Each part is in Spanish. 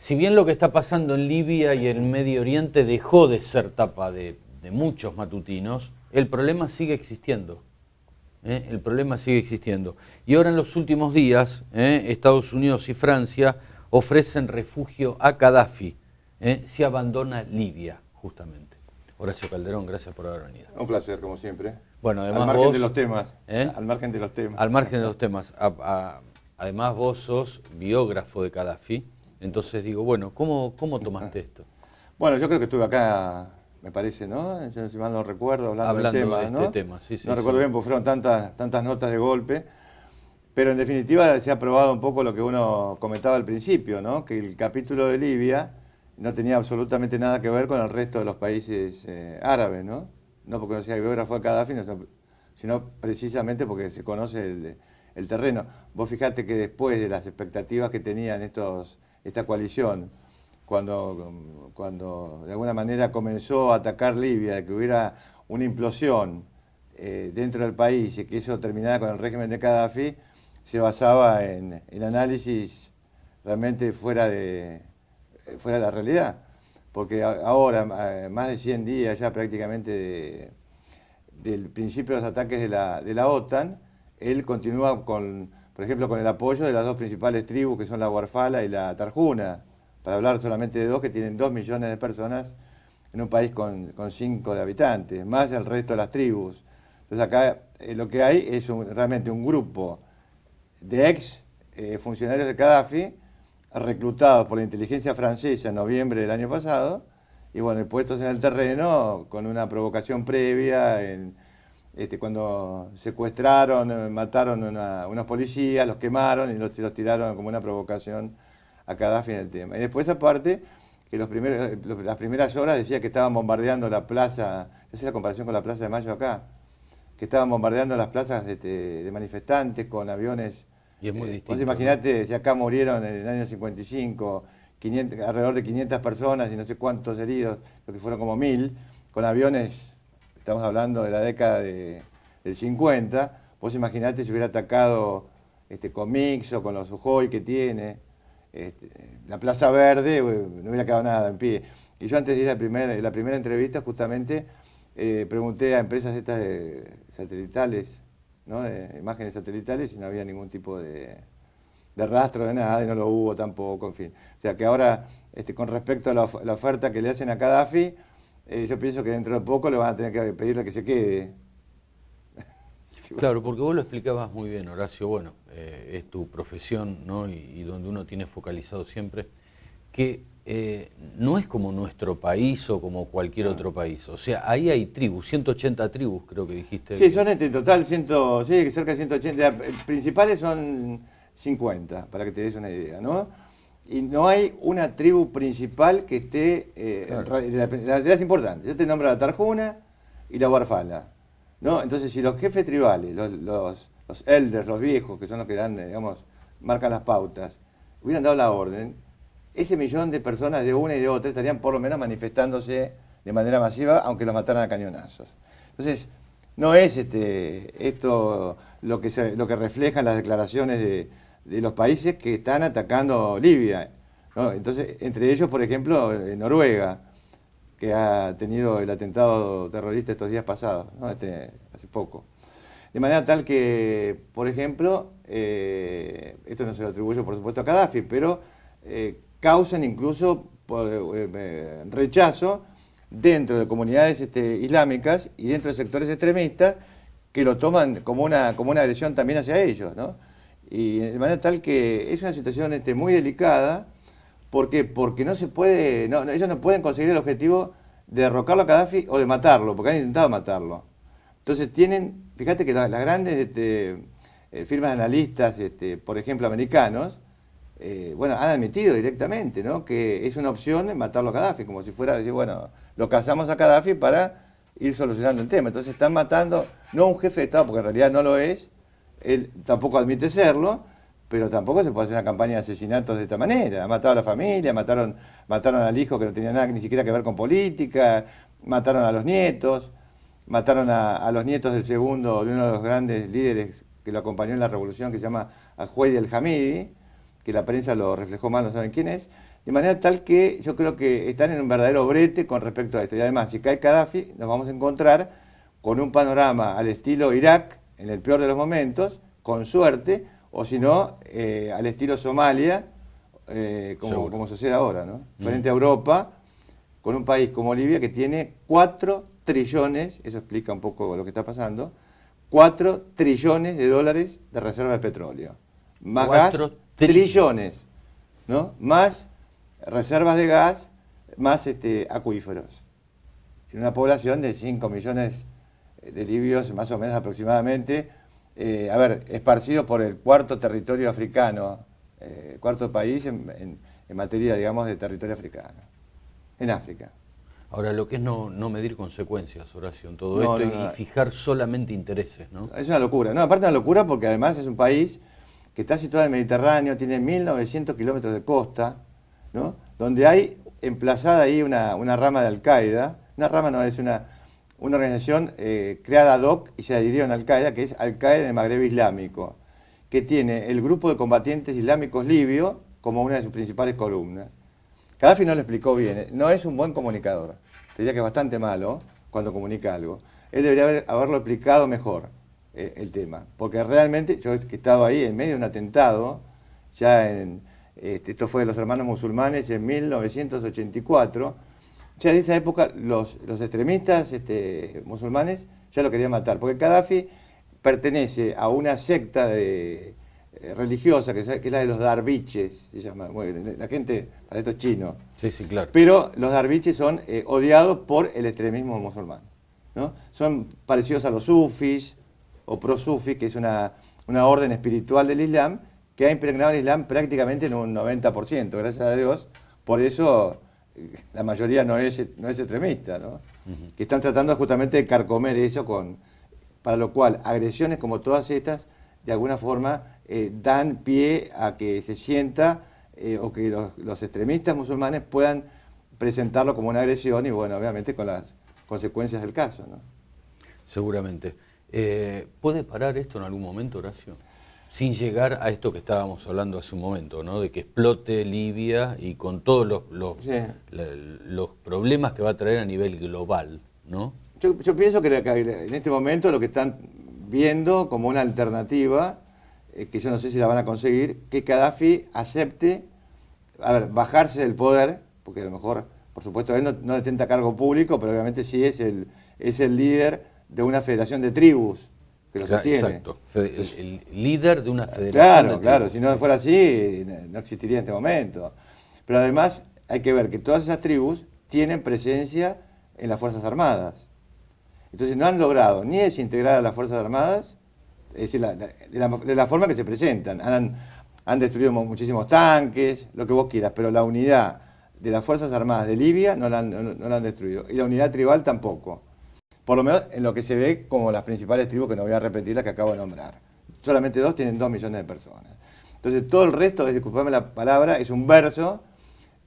si bien lo que está pasando en Libia y en Medio Oriente dejó de ser tapa de muchos matutinos, el problema sigue existiendo. El problema sigue existiendo. Y ahora en los últimos días, Estados Unidos y Francia ofrecen refugio a Gaddafi, si abandona Libia, justamente. Horacio Calderón, gracias por haber venido. Un placer, como siempre. Bueno, además al margen vos, de los temas. Al margen de los temas. Al margen de los temas. Además vos sos biógrafo de Gaddafi, entonces digo, bueno, ¿cómo tomaste esto? Bueno, yo creo que estuve acá, me parece, ¿no? Yo, si mal no recuerdo, hablando del tema, de este ¿no? tema, sí, no recuerdo bien porque fueron tantas notas de golpe, pero en definitiva se ha probado un poco lo que uno comentaba al principio, ¿no? Que el capítulo de Libia no tenía absolutamente nada que ver con el resto de los países árabes, ¿no? No porque no sea biógrafo de Gaddafi, sino precisamente porque se conoce el terreno. Vos fijate que después de las expectativas que tenían esta coalición, cuando de alguna manera comenzó a atacar Libia, de que hubiera una implosión dentro del país y que eso terminara con el régimen de Gaddafi, se basaba en análisis realmente fuera de la realidad. Porque ahora, más de 100 días ya prácticamente del principio de los ataques de la OTAN, él continúa por ejemplo, con el apoyo de las dos principales tribus, que son la Warfala y la Tarhuna, para hablar solamente de dos, que tienen 2 millones de personas en un país con 5 de habitantes, más el resto de las tribus. Entonces acá lo que hay es realmente un grupo de ex funcionarios de Gaddafi, reclutados por la inteligencia francesa en noviembre del año pasado, y bueno, puestos en el terreno con una provocación previa, cuando secuestraron, mataron unos policías, los quemaron y los tiraron como una provocación a Gaddafi en el tema. Y después aparte, que las primeras horas decía que estaban bombardeando la plaza, esa es la comparación con la Plaza de Mayo acá, que estaban bombardeando las plazas de manifestantes con aviones. Y es muy distinto. Vos imaginate, si acá murieron en el año 55 alrededor de 500 personas y no sé cuántos heridos, lo que fueron como 1000, con aviones, estamos hablando de la década del 50, vos imaginate si hubiera atacado con Mix o con los Sukhoi que tiene, la Plaza Verde, no hubiera quedado nada en pie. Y yo antes de ir a la primera entrevista justamente pregunté a empresas estas satelitales, ¿no? De imágenes satelitales, y no había ningún tipo de rastro de nada, y no lo hubo tampoco, en fin. O sea que ahora, con respecto a la oferta que le hacen a Gaddafi, yo pienso que dentro de poco le van a tener que pedirle que se quede. Claro, porque vos lo explicabas muy bien, Horacio, bueno, es tu profesión, ¿no? Y donde uno tiene focalizado siempre, que no es como nuestro país o como cualquier otro país. O sea, ahí hay tribus, 180 tribus creo que dijiste. Sí, son en total sí, cerca de 180, principales son 50, para que te des una idea, ¿no? Y no hay una tribu principal que esté, claro, de las importantes. Yo te nombro la Tarhuna y la Warfala, ¿no? Entonces, si los jefes tribales, los elders, los viejos, que son los que dan, digamos, marcan las pautas, hubieran dado la orden, ese millón de personas de una y de otra estarían por lo menos manifestándose de manera masiva, aunque los mataran a cañonazos. Entonces, no es esto lo que reflejan las declaraciones de los países que están atacando Libia, ¿no? Entonces, entre ellos, por ejemplo, Noruega, que ha tenido el atentado terrorista estos días pasados, ¿no? Hace poco. De manera tal que, por ejemplo, esto no se lo atribuyo por supuesto a Gaddafi, pero causan incluso rechazo dentro de comunidades islámicas y dentro de sectores extremistas que lo toman como una agresión también hacia ellos, ¿no? Y de manera tal que es una situación muy delicada. ¿Por qué? Porque no se puede, ellos no pueden conseguir el objetivo de derrocarlo a Gaddafi o de matarlo, porque han intentado matarlo. Entonces fíjate que las grandes firmas de analistas, por ejemplo, americanos, han admitido directamente, ¿no?, que es una opción matarlo a Gaddafi, como si fuera decir, bueno, lo cazamos a Gaddafi para ir solucionando el tema. Entonces están matando, no a un jefe de Estado, porque en realidad no lo es, él tampoco admite serlo, pero tampoco se puede hacer una campaña de asesinatos de esta manera. Ha matado a la familia, mataron al hijo que no tenía nada ni siquiera que ver con política, mataron a los nietos, mataron a los nietos de uno de los grandes líderes que lo acompañó en la revolución, que se llama Al-Huaidi el-Hamidi, que la prensa lo reflejó mal, no saben quién es, de manera tal que yo creo que están en un verdadero brete con respecto a esto. Y además, si cae Gaddafi, nos vamos a encontrar con un panorama al estilo Irak, en el peor de los momentos, con suerte, o si no, al estilo Somalia, como sucede ahora, ¿no? Frente a Europa, con un país como Libia que tiene 4 trillones, eso explica un poco lo que está pasando, 4 trillones de dólares de reserva de petróleo. Más gas, trillones, ¿no? Más reservas de gas, más acuíferos. En una población de 5 millones de libios, más o menos aproximadamente, esparcidos por el cuarto territorio africano, cuarto país en materia, digamos, de territorio africano, en África. Ahora, lo que es no medir consecuencias, Horacio, en todo esto y fijar solamente intereses, ¿no? Es una locura, no, aparte es una locura porque además es un país que está situado en el Mediterráneo, tiene 1.900 kilómetros de costa, ¿no? Donde hay emplazada ahí una rama de Al-Qaeda, una rama no, es una organización creada ad hoc y se adhirió en Al-Qaeda, que es Al-Qaeda en el Magreb Islámico, que tiene el grupo de combatientes islámicos libio como una de sus principales columnas. Gaddafi no lo explicó bien, no es un buen comunicador, te diría que es bastante malo cuando comunica algo. Él debería haberlo explicado mejor el tema, porque realmente yo he estado ahí en medio de un atentado, ya esto fue de los hermanos musulmanes en 1984, ya de esa época los extremistas musulmanes ya lo querían matar, porque Gaddafi pertenece a una secta religiosa que es la de los darwiches, se llama, bueno, la gente, para esto es chino. Sí, sí, claro. Pero los darwiches son odiados por el extremismo musulmán, ¿no? Son parecidos a los sufis o pro-sufis, que es una orden espiritual del Islam, que ha impregnado el Islam prácticamente en un 90%, gracias a Dios. Por eso la mayoría no es extremista, ¿no? Que están tratando justamente de carcomer eso, para lo cual agresiones como todas estas, de alguna forma, dan pie a que se sienta o que los extremistas musulmanes puedan presentarlo como una agresión y, bueno, obviamente con las consecuencias del caso, ¿no? Seguramente. ¿Puede parar esto en algún momento, Horacio? Sin llegar a esto que estábamos hablando hace un momento, ¿no? De que explote Libia y con todos los problemas que va a traer a nivel global, ¿no? Yo pienso que en este momento lo que están viendo como una alternativa, que yo no sé si la van a conseguir, que Gaddafi acepte, bajarse del poder, porque a lo mejor, por supuesto, él no detenta cargo público, pero obviamente sí es el líder de una federación de tribus que lo sostiene. Exacto, el líder de una federación de tribus. Claro, si no fuera así, no existiría en este momento. Pero además hay que ver que todas esas tribus tienen presencia en las Fuerzas Armadas. Entonces no han logrado ni desintegrar a las Fuerzas Armadas, es decir, de la forma que se presentan. Han destruido muchísimos tanques, lo que vos quieras, pero la unidad de las Fuerzas Armadas de Libia no la han destruido. Y la unidad tribal tampoco. Por lo menos en lo que se ve como las principales tribus, que no voy a repetir, las que acabo de nombrar. Solamente 2 tienen 2 millones de personas. Entonces todo el resto, disculpame la palabra, es un verso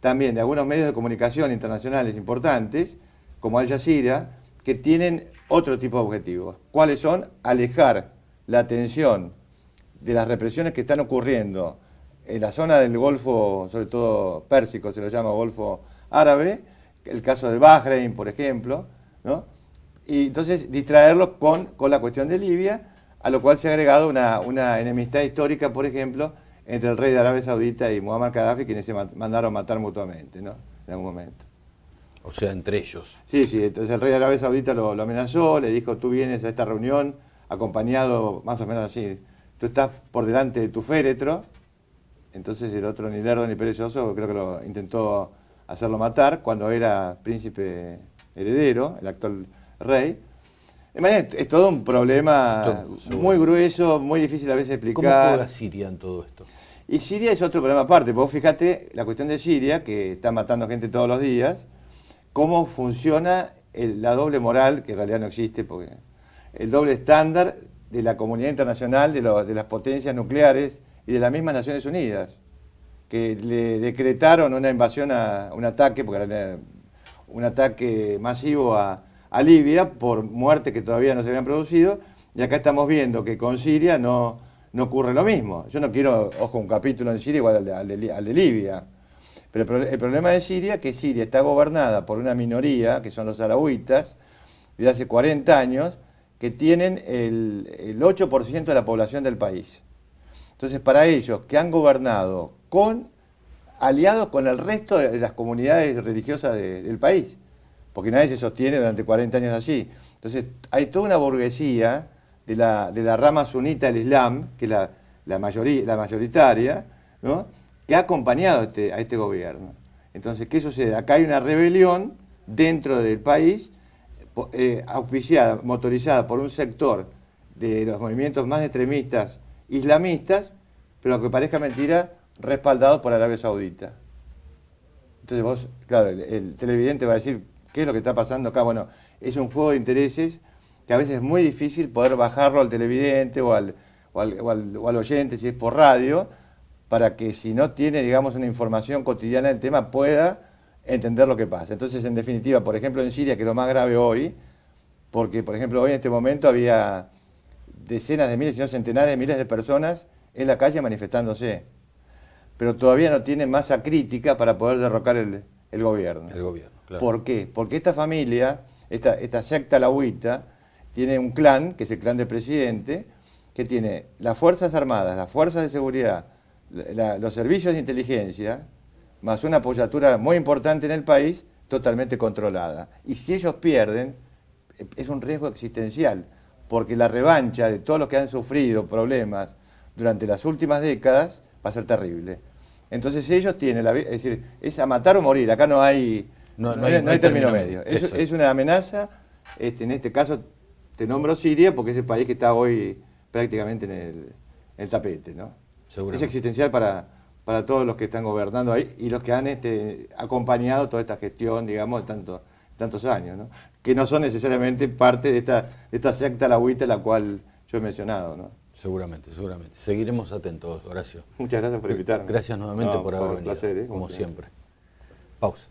también de algunos medios de comunicación internacionales importantes, como Al Jazeera, que tienen otro tipo de objetivos. ¿Cuáles son? Alejar la atención de las represiones que están ocurriendo en la zona del Golfo, sobre todo Pérsico, se lo llama Golfo Árabe, el caso de Bahrein, por ejemplo, ¿no? Y entonces distraerlos con la cuestión de Libia, a lo cual se ha agregado una enemistad histórica, por ejemplo, entre el rey de Arabia Saudita y Muammar Gaddafi, quienes se mandaron matar mutuamente, ¿no? En algún momento. O sea, entre ellos. Sí, entonces el rey de Arabia Saudita lo amenazó, le dijo, tú vienes a esta reunión acompañado, más o menos así, tú estás por delante de tu féretro. Entonces el otro, ni lerdo ni perezoso, creo que lo intentó hacerlo matar cuando era príncipe heredero, el actual rey. De manera, es todo un problema muy grueso, muy difícil a veces de explicar. ¿Cómo juega Siria en todo esto? Y Siria es otro problema aparte. Vos fíjate la cuestión de Siria, que está matando gente todos los días, cómo funciona la doble moral, que en realidad no existe, porque el doble estándar de la comunidad internacional, de las potencias nucleares y de las mismas Naciones Unidas, que le decretaron una invasión, un ataque, porque era un ataque masivo a Libia por muertes que todavía no se habían producido, y acá estamos viendo que con Siria no no ocurre lo mismo. Yo no quiero, ojo, un capítulo en Siria igual al de Libia. Pero el problema de Siria es que Siria está gobernada por una minoría, que son los alawitas, de hace 40 años, que tienen el 8% de la población del país. Entonces, para ellos, que han gobernado aliados con el resto de las comunidades religiosas del país, porque nadie se sostiene durante 40 años así. Entonces, hay toda una burguesía de la rama sunita del Islam, que es la mayoritaria, ¿no?, que ha acompañado a este gobierno. Entonces, ¿qué sucede? Acá hay una rebelión dentro del país, auspiciada, motorizada por un sector de los movimientos más extremistas islamistas, pero aunque parezca mentira, respaldados por Arabia Saudita. Entonces vos, claro, el televidente va a decir, ¿qué es lo que está pasando acá? Bueno, es un juego de intereses que a veces es muy difícil poder bajarlo al televidente o al oyente, si es por radio, para que si no tiene, digamos, una información cotidiana del tema, pueda entender lo que pasa. Entonces, en definitiva, por ejemplo, en Siria, que es lo más grave hoy, porque, por ejemplo, hoy en este momento había decenas de miles, si no centenares de miles de personas en la calle manifestándose, pero todavía no tiene masa crítica para poder derrocar el gobierno. El gobierno, claro. ¿Por qué? Porque esta familia, esta secta alawita, tiene un clan, que es el clan del presidente, que tiene las Fuerzas Armadas, las Fuerzas de Seguridad, los servicios de inteligencia, más una apoyatura muy importante en el país, totalmente controlada. Y si ellos pierden, es un riesgo existencial, porque la revancha de todos los que han sufrido problemas durante las últimas décadas va a ser terrible. Entonces ellos tienen, es decir, es a matar o morir, acá no hay término medio. Es una amenaza, en este caso te nombro Siria porque es el país que está hoy prácticamente en el tapete, ¿no? Es existencial para todos los que están gobernando ahí y los que han acompañado toda esta gestión, digamos, tantos años, ¿no? Que no son necesariamente parte de esta secta alawita la cual yo he mencionado, ¿no? Seguramente. Seguiremos atentos, Horacio. Muchas gracias por invitarme. Gracias nuevamente por haber venido. Un placer, como siempre. Pausa.